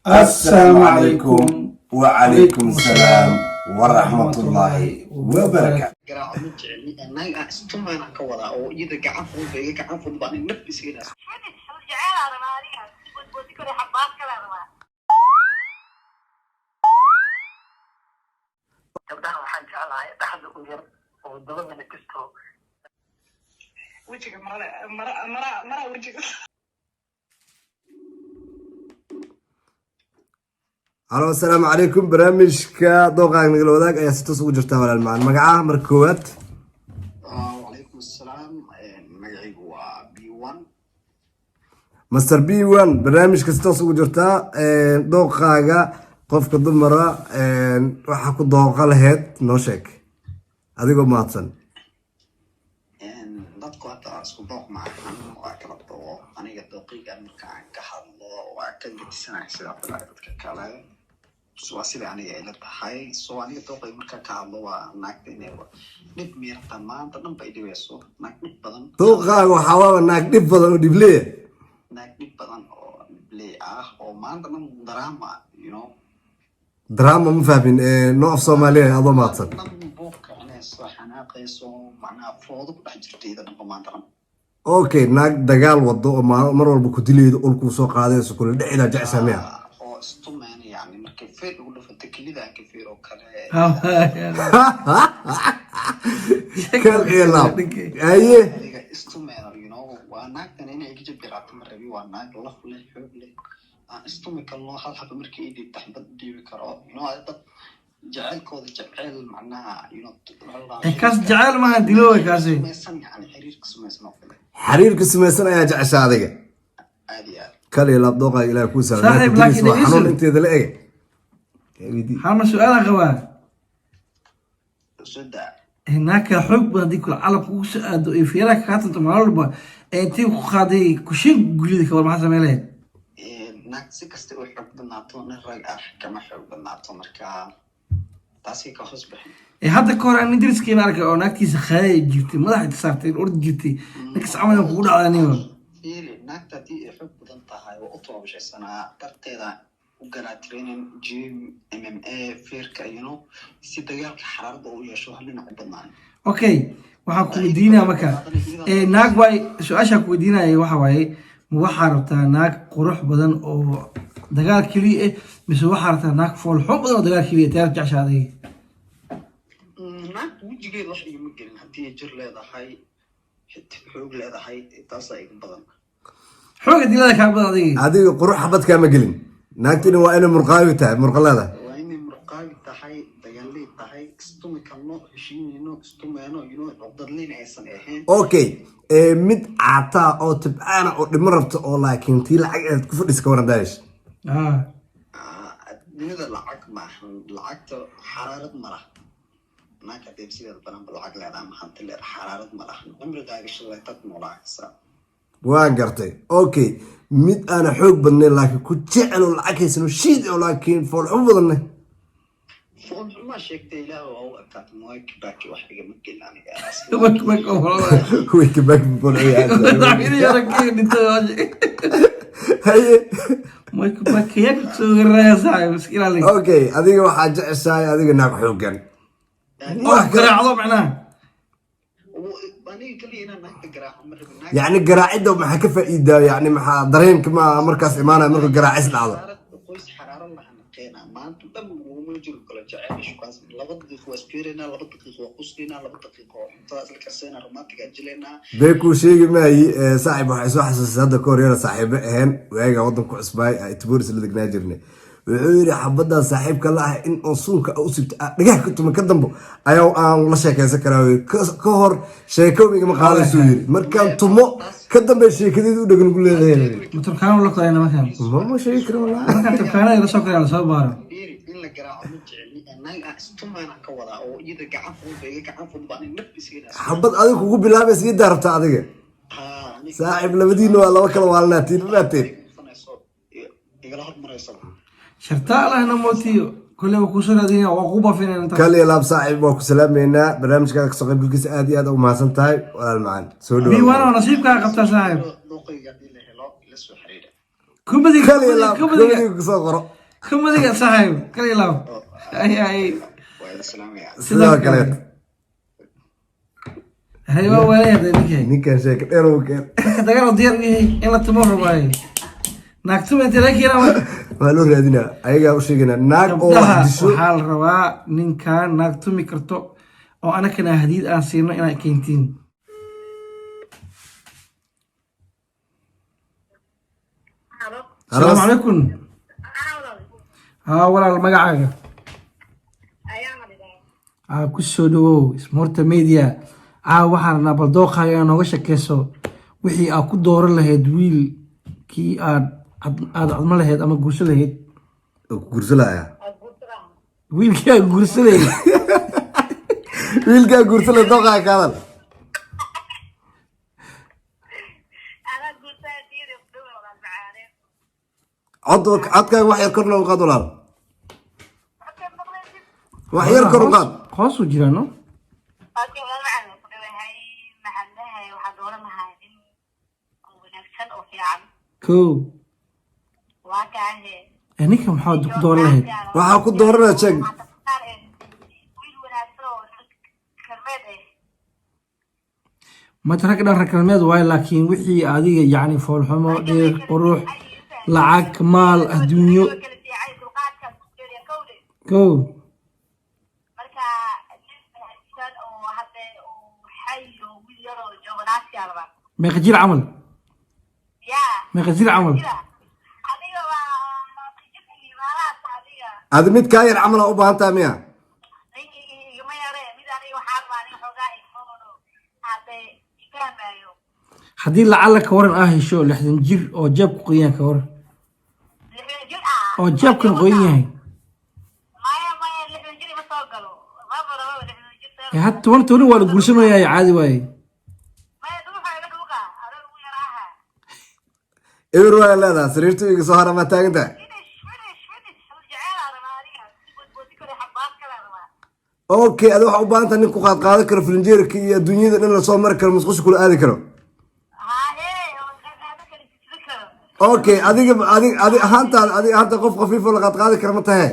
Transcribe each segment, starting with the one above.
السلام عليكم وعليكم السلام ورحمة الله وبركاته. Halo, assalamualaikum. Barnaamijka dooqaaga nagala wadaag ayaa si toos ugu jirta walaal macaan magacaha marka koowaad. وعليكم السلام مقعي هو B1 Master B1 barnaamijka si toos ugu jirta dooqaaga qofka dumara waxa ku dooqa lahayd noo sheeg adigoo mahadsan. dadku hadda isku dooq maahan waa kala dooqo aniga dooqiga markaan ka hadlo waa ka gedisanay sida dadka kale soo sida aniga ila tahay soo aniga dooqiga markaan ka hadlo waa naagta inay dhib meerta maanta dhan bay dhibayso naag dhib badan Dooqaaga waxa waa naag dhib badan oo dhibley naag dhib badan oo dhibley ah oo maanta dhan drama drama ma fahmin no af Soomaaliya adoo mahadsan. Okay, naag dagaal wado oo mar walba ku dileedo ul ku soo qaadayso kula dhicida jecsanaya. oo istumeen yani markay feer ugu dhafatay kilida ka feer oo kale Kal ilaab. Aye. adiga istumeen waa naagtan inay ka jabirato marabi waa naag la fulay xoog leh aan istumika loo hal xaba markii ay dhibta xabad dhiibi karo dad jacaylkooda jacayl macnaha kaas jacayl maaha diloowe kaasi meesan yani xiriirka samaysan oo kale Xiriirka samaysan ayaa jecesha adiga. aad iyo aad Kal ilaab dooqaaga ilaa ku Saaxiib, saaran. laakiin Xanuun isu- inteeda la eg. hal su'aal qabaa sida هناك حب هذيك العلق وسأد وفيرك كاتنت معلبة أنتي وخادي كشين قولي كور ما حسب عليه naag si kasta u xoog badnaato nin rag ah kama xoog badnaato marka taasi ka hoos bixin هذا كور أنا ندرس كي نارك أو ناكتي سخاي جبتي ما راح تصارتي الأرض جبتي نكس عمل يقول على نيو fiiri naagta haddii ay xoog badan tahay waa u toobashaysanaa darteeda u galaa training gym MMA feerka si dagaalka xaraarada u yeesho hal dhinac u badnaan أوكي waxaa ku weydiinaa marka naag way su'aasha ku weydiinaya waxa waaye ma waxaa rabtaa naag qurux badan oo dagaal kaliya ah mise waxaa rabtaa naag fool xun badan oo dagaal kaliya taar jecshaaday naagta wejigeeda wax igama gelin haddii ay jir leedahay xoog leedahay taasaa iga badan xooga dilada kaa badan adiga Adiga qurux xabad kaama gelin. Naagtina waa inay murqaawi tahay, murqalada. waa inay murqaabi tahay dagaaley tahay istumi kalno heshiinayno istumeeno codadleyn aysan ahayn Okay, mid caata oo tibcaana oo dhimo rabto oo laakiin tii lacag aad ku fadhiis ka waran daash. dunida lacag maahan lacagta xaraarad ma laha naag haddee sideeda baranba lacag leedaha maxanta leeda xaraarad ma lahan cimrigaaga shalaytad noolaakasa Waan gartay. Okay, mid aan xoog badnayn laakiin ku jecel oo lacag haysan oo shiid oo laakiin fool xun badan. foon xumaa sheegtay ilaah waa u ekaata mooy kibaaki wax igama gelin aniga وك والله Way ka baag fool ciyaar. يا رجال انت Haye. وك ياك تصير يا صاحب مسكين عليك Okay, adiga waxaa jeceshahay adiga naag xoogan. wax garaacdo macnaha aniga kaliya inaan naagta garaaco ma rabin naag يعني قراعده maxaa ka faa'iidaa yani maxaa dareenka ma markaas imaanay marka garaacis dhacdo. qoys xaraaro lahan qeena maanta dhan uma jiro kala jecel shukaas laba daqiiqo waa spirina laba daqiiqo waa qusrina laba daqiiqo inta isla karsayna romantic ajilena Bay ku sheegi maayi saaxiib waxay soo xasuusay hadda ka hor yar saaxiibo ahaan waaga wadanku cusbay ay Tiboris la degnaa jirnay. Wuxuu yiri xabada saaxiibka la ah in oo suunka u sibta dhagax ka tuma ka dambo ayaa aan la sheekaysan karaa ka hor sheekooyinka ma qaadayso yiri markaan tumo ka dambe sheekadii u dhagan gu leedahay. متركان ولا كلنا ما كان Ma sheegi karo ما كان تركان إذا سوكر على صبار fiiri in la garaaco ma jecli naag istumayna ka wadaa oo iyada gacan fudud bay gacan fudud baan nafsigeena xabad adiga kugu bilaabaysa ii daarta adiga. Saaxiib labadiina waa laba kala waalnaatiin maateen. igala hormaraysa شرطاء الله نموتيو كل ما كسر هذه وعقوبة فينا أنت kal iyo laab saaxiib waa ku salaameynaa barnaamijkaaga kasoo qaybgalkiisa aad iyo aad u mahadsan tahay walaal macaan soo بي dhawaad وانا ونصيبك قبطة صاحب dooqayga hadii la helo la soo xiriira كم بدي kal iyo laab كم بدي kasoo qoro كم ذيك صاحب كليلا أي waa islaam ya sidoo kale هاي ما ولا يدري ninkan sheeka dheer uu keen كذا قالوا دير إيه إلا تمر باي نكتب أنت لك يا رب waa loo raadinaa ayagaa u sheegaynaa naag oo wax disho وحال روا نين كان نكتب مكرتو أو أنا كنا هديد أنسينا أنا كنتين السلام عليكم ها ولا المقعد kusoo dhawow Smart Media waxaan nabal dooqayo nooga shakeyso wixii aad ku dooran lahayd wiilkii aad adma lahayd ama guurso lahayd gursalaya wiilkii aad guurso lahayd wiilkaa gursala dooqaa kaadan codkaaga wax yar korna u qaad walaal wax yar kor u qaad hoos u jira no ko ninka maxaad ku dooran lahayd waxaa ku dooranaa sheeg mata rag dhan rakalmeed waaye laakiin wixii adiga yacni foolxumo dheer qurux lacag maal adduunyo ko meeqa jir camal meeqa jir camal adi mid kaa yar camal aa u baahan taha miya haddii lacala ka waran aa hesho 60 jir oo jeeb ku qoyan ka waran oo jeebkan qoyan yahay had 20 waa la guursanaya caadi waaye eber waa leedaha sariirtu iga soo hara maa taagan tahay okay adi waxaa u baahan taha nin ku qaad qaadan karo filinjeerka iyo adduunyada dhan lasoo mari karo musqusha kula aadi karo okay adiga ahaanta qof khafiifo la qaad qaadi kara ma tahe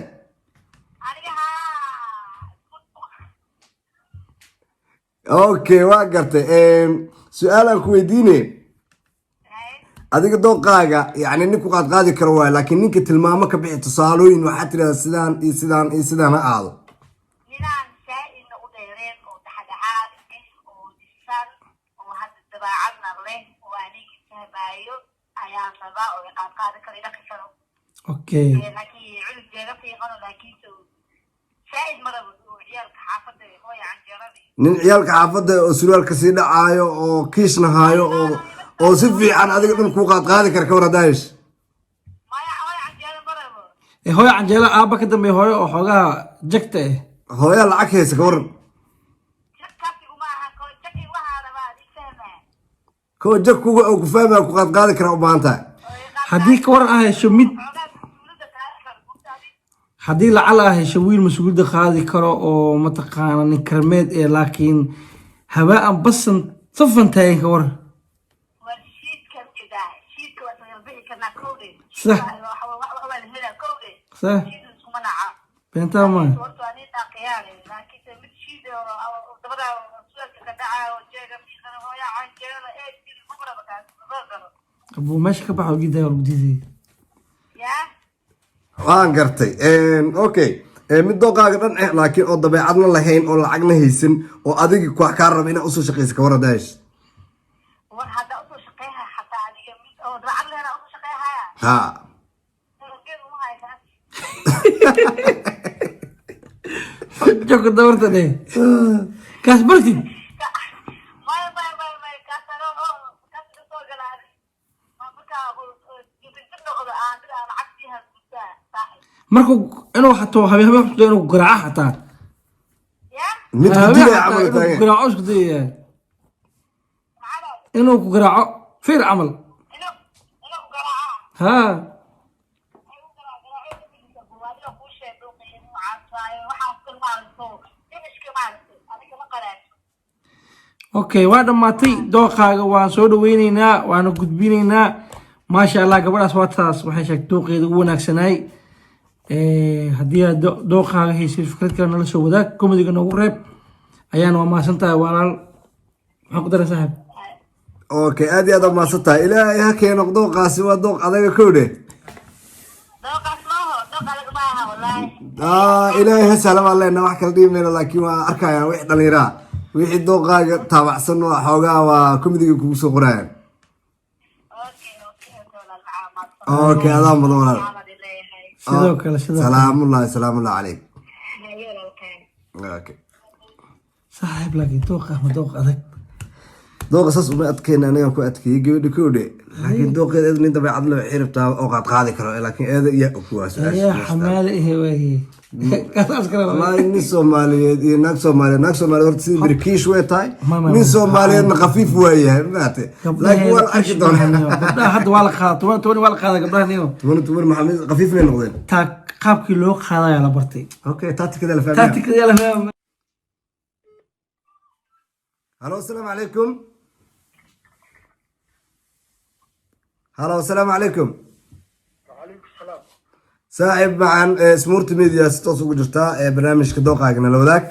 okay waa gartay su-aalaan ku weydiine adiga dooqaaga yani nin ku qaad qaadi karo waay laakiin ninka tilmaamo ka bixi tusaalooyin waxaa tirahda sidaan iyo sidaan iyo sidaan ha aado okay nin ciyaalka xaafadda oo surwaalka sii dhacaayo oo kiishna haayo oo si fiican adiga dhan ku qaad qaadi kara ka war haddaa hesho hooyo canjeelo aabba ka dambeeya hooyo oo xoogaha jagta hooyaa lacag haysa ka waran kowa jag kuga oo ku fahmaya ku qaad qaadi kara u baahan tahay haddii ka waran aa hesho mid haddii lacal aa hesho wiil mas-uuliyadda qaadi karo oo mataqaana nin karmeed laakiin hawaan basan safan taagan ka waran صح صح بنتها ما أبو ماشي كبح وجدها يا رجدي waan gartay okay mid dooqaaga dhan laakiin oo dabeecadna lahayn oo lacagna haysan oo adiga wax kaa raba inaad usoo shaqaysa ka war haddaa hesho ha جوك دورت ده كاس برتي markuu inuu xato habeen inuu garaaco xataa mid dilay camal taagan garaaco isku dayay inuu ku garaaco fiir camal ha okay waa dhamaatay dooqaaga waan soo dhaweyneynaa waana gudbinaynaa maasha Allah gabadhaas waa taas waxay sheegtay dooqeeda ugu wanaagsanay haddii aad dooqaaga haysay fikrad kale nala soo wadaag komediga noogu reeb ayaan waa mahadsan tahay walaal maxaan ku daray saaxiib okay aad iyo aad u mahadsan tahay ilaahay ha keeno dooqaasi waa dooq adaga kowdhe ilaahay ha sahla baan leenahay wax kala dhihi mayno laakiin waa arkayaan wix dhallinyaraa wixii dooqaaga taabacsan oo xoogaa waa komediga kugu soo qorayaan okay adaa mudan walaal sidoo kale salaamullahi calayk okay saaxiib laakiin dooqa ma dooq adag dooqa saas uma adkeyna aniga ku adkeeyay gabadha kowdhe laakiin dooqeed eed nin dabeecad loo xiribtaa oo qaadi karo laakiin eeda iyo kuwaas ayaa xamaale ehe waagii nin Soomaaliyeed iyo naag Soomaaliyeed horta sidii British way tahay nin Soomaaliyeedna khafiif waayahay maate laakiin waa arki doonaa gabdhaha hadda waa la qaadaa toban waa la qaadaa gabdhaha niyo toban maxamed khafiif bay noqdeen taa qaabkii loo qaadaya la bartay okay tacticada la fahmay halo assalaamu calaykum halo assalaamu calaykum saaxiib macaan Smurti Media si toos ugu jirtaa barnaamijka dooqaagana la wadaag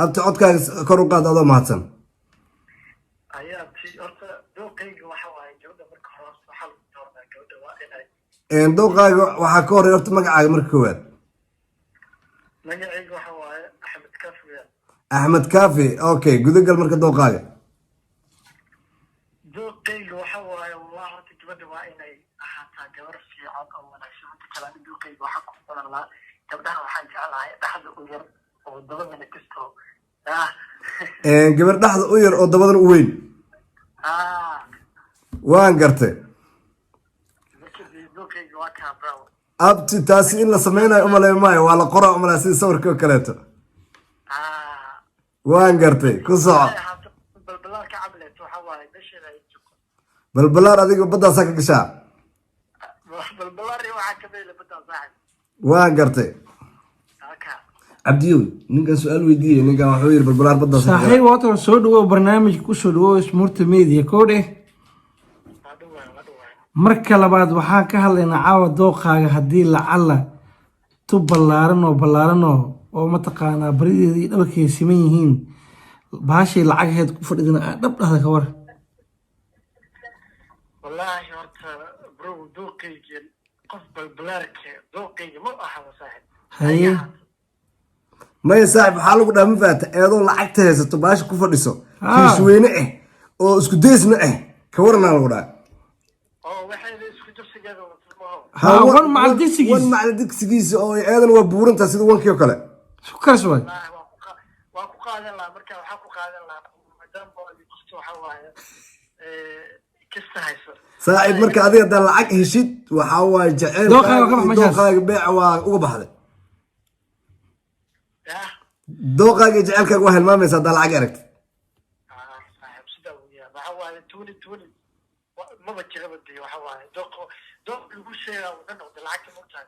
abta codkaaga kor u qaad adoo mahadsan dooqaaga waxaa ka horey horta magacaaga marka koowaad magacayga waxa waaye Axmed Kaafi okay gudagal marka dooqaaga dooqayga waxa waaye wallahi horta gabadha waa inay ahaataa gabar fiican oo wanaagsan inta kale dooqayga waxa ku qoran la gabdhaha waxaan jeclahay dhaxda u yar oo dabadana kasto gabar dhaxda u yar oo dabadan u weyn waan gartay dooqayga waa ka bravo abti taasi in la sameynayo umalay maayo waa la qoraa umalay sida sawirka oo kaleeto waan gartay ku soco balbalaar ka cableeto waxa waaye meesheeda ay joogto balbalaar adiga baddaasa ka gashaa balbalaar waxa ka meela badda saaxib waan gartay cabdiyow ninkan su-aal weydiiyey ninkan wuxuu yiri balbalaar baddaasa saaxiib wato soo dhawow barnaamijka ku soo dhawow Smurti Media koodhe marka labaad waxaan ka hadlaynaa caawa dooqaaga haddii lacala tu ballaaran oo mataqaanaa barideeda iyo dhabarkeeda siman yihiin baashay lacagaheed ku fadhidina aa dhab dhahda ka war wallahi horta bro dooqayga qof balbalaarka dooqayga ma aha saaxiib haye maya saaxiib waxaa lagu dhaha ma faata eedoo lacagta haysato baasha ku fadhiso kiisweyne oo isku daysna ka waranaa lagu dhaha wan macal digsigiisa oo eedan waa buurantaa sida wankii oo kale isku karas waay waa ku qaadan lahaa marka waxaa ku qaadan lahaa maadaama qofta waxa waaye kasta hayso saaxiib marka adiga haddaa lacag heshid waxaa waaye jeceyl dooqaaga beeca waa uga baxday dooqaaga iyo jeceylkaaga waa hilmaamaysa haddaa lacag aragti saaxiib sidaa weeyaan waxa waaye tuuni maba jiraba dee waxa waaye dooq lagu sheegaa wada noqda lacagta moogtahay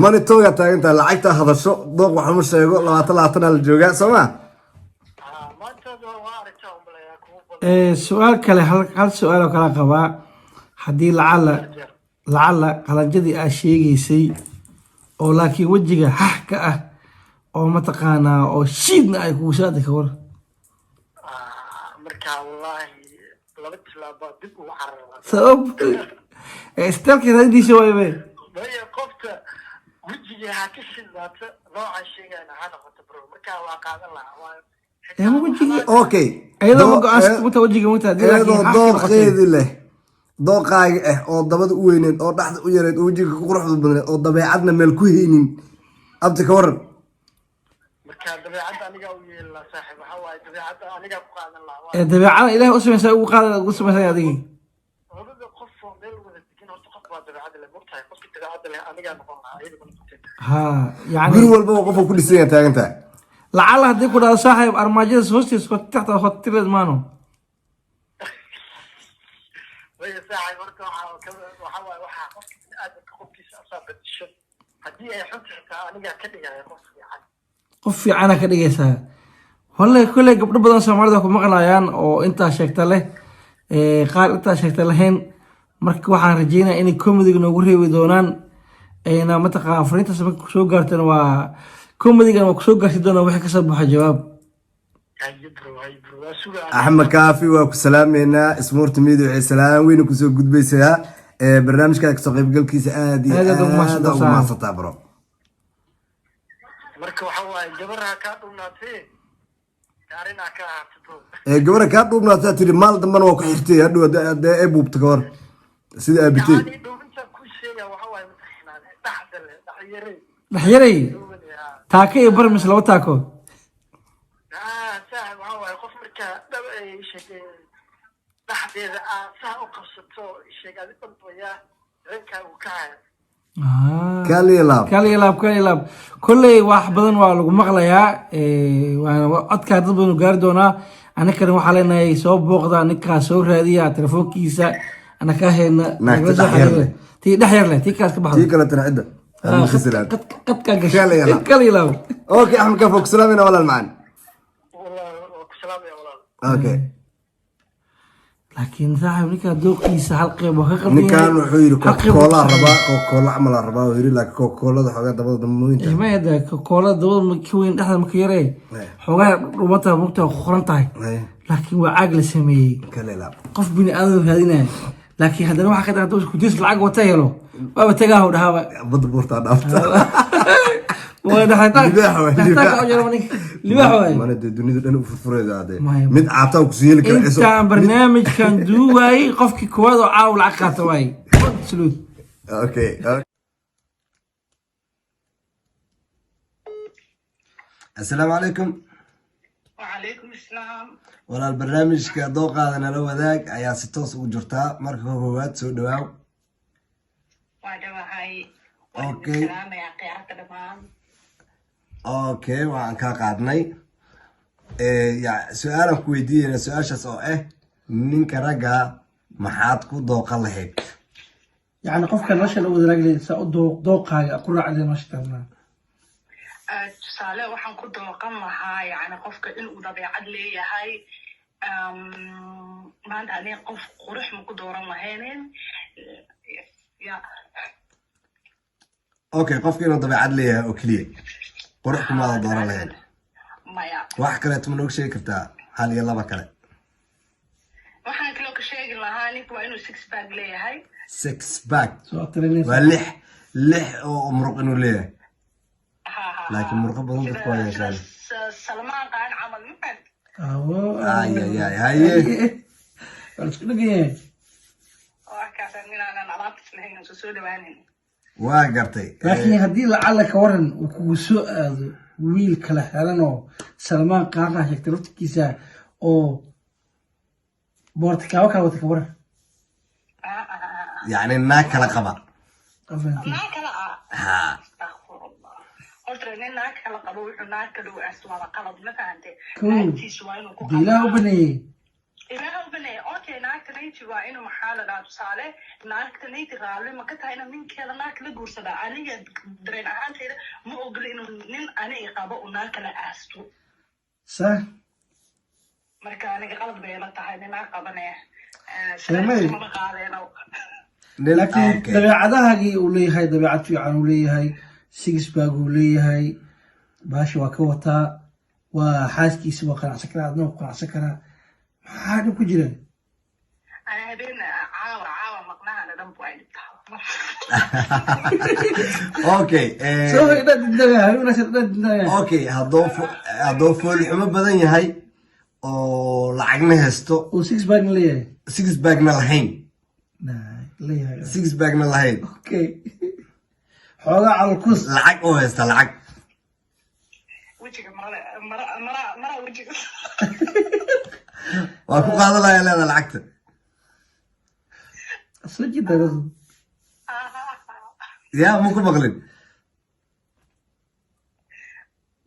mani toogaa taagantahay lacagtaa hadasho dooq waxuma sheego 20 la joogaa soo ma su-aal kale hal su-aal oo kala qabaa haddii lacala qalanjadii aa sheegaysay oo laakiin wejiga hax ka ah oo mataqaanaa oo shiidna ay kugu saada ka war marka wallahi laba tilaabo dib ugu carara sabab istalka radiisa waaybe maya qofta wejiga ha ka shidnaata nooca sheegayna ha noqoto bro marka waa qaadan lahaa okay ayadoo go'aanka wejiga ayadoo dooqeedi leh dooqaaga oo dabada u weyneed oo dhaxda u yareed oo wejiga ku quruxda badneed oo dabeecadna meel ku haynin abti ka waran marka dabeecadda aniga u yeelaa saaxiib waxa waaye dabeecadda aniga ku qaadan lahaa dabeecada ilaahay u sameysay ugu qaada ugu sameysay adigi labada qof oo meel wada degan horta qof waa dabeecadda leh murtahay qofka dabeecadda leh aniga noqon lahaa ayada ma noqotay yani guri walba qof ku dhisan yahay taagan tahay lacala haddii ku dhahdo saaxiib armaajada hoostiisa taxta hotireed maano waya saaxiib horta waxa waaye waxaa qofka bini'aadamka qofkiisa asaa badisho haddii ay xunta xitaa aniga ka dhigaya qof fiicana ka dhigaysaa wallahi kolley gabdho badan soomaalida ku maqlayaan oo intaa sheegta leh qaar intaa sheegta lahayn marka waxaan rajeynaya inay comediga noogu reebi doonaan ayna mataqaa fariintaas marka kusoo gaartana waa comedigan waa kusoo gaarsi doonaa wixii kasoo baxa jawaab axmed kaafi waa ku salaameynaa ismuurta midia waxay salaam weyn kusoo gudbaysaa barnaamijka kasoo qaybgalkiisa aad iyo aad ugu mahadsantaa bro marka waxa waaye gabadha kaa dhumnaatee gaarinaa ka ahaato gabadha kaa dhuubnaataa tiri maal dambana waa ku xirtay hadhow hadee ay buubta kahor sida aabitey dhaxyaray taako iyo barmis laba taako qof marka dhaxdeeda saa u qabsato sheegadi dhanbaya reenkaa uu ka haya kalilaab kolley wax badan waa lagu maqlayaa waana codkaa dad badan gaari doonaa anakana waxaa leenahay soo booqda ninkaa soo raadiya telefoonkiisa anakaa hayna tii dhex yar leh tii kaas ka baxdo tii kale tana cidda qadkaa gashay kalilaab okay axmed kaafi ku salaameyna walaal macaan okay laakiin saaxiib ninkaa dooqiisa hal qeyb oo ka qabtay ninkan wuxuu yiri kokola rabaa kokola camal rabaa oo yiri laakiin kokolada xogaa dabada damooyinta ma yada kokolada dabada ka weyn dhexda ma ka yaree xogaa dhumata mugta qoran tahay laakiin waa caag la sameeyey kalilaab qof bini aadam raadinaya laakiin haddana waxa ka dhacday isku dis lacag wata helo waaba tagaahu dhahaaba badda buurta dhaafta mana dee dunida dhan u furfureeda mid caataa ku sii heli kara intaan barnaamijkan duuwaayey qofkii koowaad oo caaw lacag qaata waaye absolut okay assalaamu calaykum وعليكم السلام walaal barnaamijka dooqaada nala wadaag ayaa si toos ugu jirtaa marka koowaad soo dhawaaw وعدوهاي Okay. السلام يا قيادة دمان okay waan kaa qaadnay su-aalan ku weydiinayna su-aashaas oo ah ninka ragga maxaad ku dooqan lahayd yani qofka nolosha la wadaagay saa u dooqaaga ku raacday nolosha taabnaa tusaale waxaan ku dooqan lahaa yani qofka inuu dabeecad leeyahay maanta aniga qof qurux ma ku dooran lahaynin ya okay qofka inuu dabeecad leeyahay oo keliya qurux kumaada dooran lahayd maya wax kaleeto ma nooga sheegi kartaa hal iyo laba kale waxaan kaloo ka sheegi lahaa ninka waa inuu six bag leeyahay six back soo tirinaysa waa lix oo muruq inuu leeyahay laakiin muruqo badan dadku waa yeeshaan salmaan qaan camal mafad ay haye waa isku dhagayahay waxkaasaan minaanan alaabtis lahayn soo soo dhawaanin waa gartay laakiin haddii lacala ka waran uu kugu soo aado wiil kala helan oo salmaan qaarna sheegtay laftikiisa oo boortikaabo kala wata ka waran yacni naag kala qaba naag kala ha horta nin naag kala qabo wuxuu naag ka dhow aswaaba qalad ma fahante Cool. naagtiisu waa inuu ku dee ilaah u baneeyey ilaah u baneeyey okay naagta nayti waa inuu maxaa la dhaha tusaale naagta nayti raalli ma ka tahay inuu ninkeeda naag kala guursada aniga dareen ahaanteeda ma ogoli inuu nin aniga qabo uu naag kala aasto sa marka aniga qalad bay la tahay nin naag qabanaya Shamay. ma qaadeeno laakiin okay. dabeecadahaagii uu leeyahay dabeecad fiican uu leeyahay sigisbag uu leeyahay baashi waa ka wataa waa xaaskiisa waa qanacsan karaa adna waa qanacsan karaa maxaa dhib ku jira ana habeen caawa maqnahana dhan bu ay dhibtaa okay soo idhaa dindaya habeenaas idhaa dindaya okay hadduu fool xumo badan yahay oo lacagna haysto uu six bagna leeyahay six bagna lahayn leeyahay six bagna lahayn okay xoogaa calkus lacag oo haysta lacag wejiga mara wejiga waa ku qaadan lahaa leeda lacagta soo jida yaa ma ku maqlin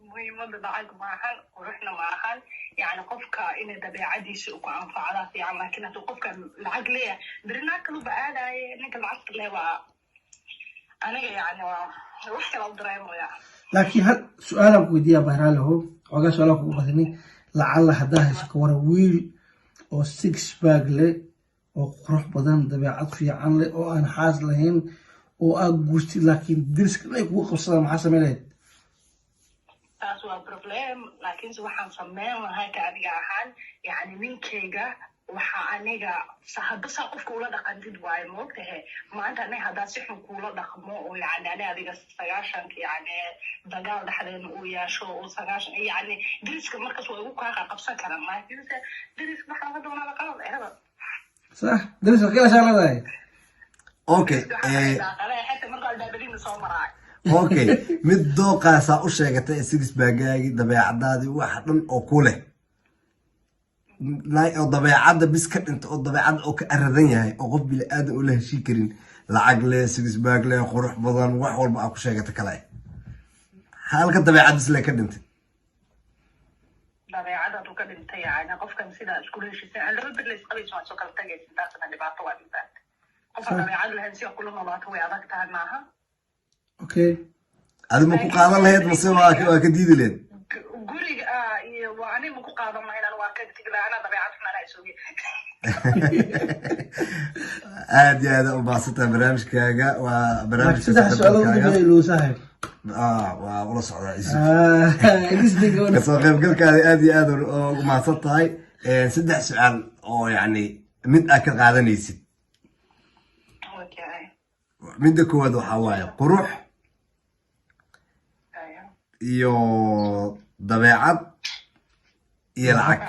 muhiimada lacag maahan quruxna maahan yani qofka inay dabeecadiisa ku anfacdaa fiican laakiin hadduu qofka lacag leeyahay beri naag kaluba aadaye ninka lacagta leh waa aniga yani waa wax kala u dareemaya laakiin hal su-aalaan ku weydiiyaa bahraaleho xoogaa su-aalaan kugu qadinay lacala haddaa hayso ka waran wiil oo six bag leh oo qurux badan dabeecad fiican leh oo aan xaas lahayn oo aad guurtid laakiin deriska ay kugu qabsadaan maxaa samayn lahayd taas waa problem laakiinse waxaan sameyn lahaa ka adiga ahaan yani ninkayga waxa aniga hadda saa qofka ula dhaqantid waayo moogtahe maanta aniga haddaa si xun kuula dhaqmo oo yani ani adiga 9 yani dagaal dhexdeena uu yeesho oo 9 yani deriska markaas waa igu kaa qabsan karaan laakiinse deriska waxaa laga doonaa qalad ehda صح درس كل شيء على ذاي okay okay mid dooqaasa u sheegatay six baagaagi dabeecadaadii wax dhan oo ku leh oo dabeecada bis ka dhinta oo dabeecada oo ka aradan yahay oo qof bil aadan u la heshii karin lacag leh six baag leh qurux badan wax walba aad ku sheegatay kale halka dabeecadis leh ka dhintay dabeecada uu ka dhintay yani qofkan sida isku heshiisay aan laba bilis qabiis waa soo kala tagaysan taasna dhibaato waa dhibaato qofka dabeecad lahayn si kullu noolaato way adag tahay maaha okay adi ma ku qaadan lahayd mase waa ka diidi lahayd guriga iyo waa ani ma ku qaadan lahayn waa ka tigla ana dabeecad xun ana isugi aad iyo aad u baasata barnaamijkaaga waa barnaamij saddex su'aalo u dhigay loo saahay waa ula socdaa kasoo qaybgalkaada aad iyo aad ugu mahadsan tahay 3 su'aal oo yani mid aad ka qaadanaysid midda koowaad waxaa waaye qurux iyo dabeecad iyo lacag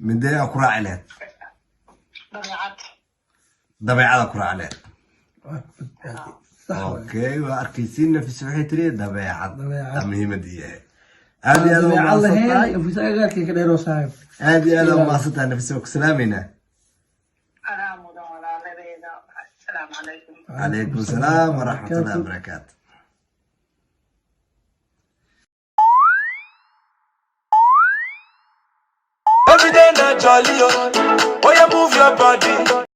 midee aa ku raaci lahayd dabeecada ku raaci lahayd okay waa arkaysiin nafis waxay tiri dabeecad muhiimadii yahay aad iyo aad u mahadsantahay fisaagaadkii ka dheeroo saaxiib aad iyo aad u mahadsantahay nafis waa ku salaameynaa عليكم السلام ورحمة الله وبركاته Every day na jolly, oh yeah, move your body.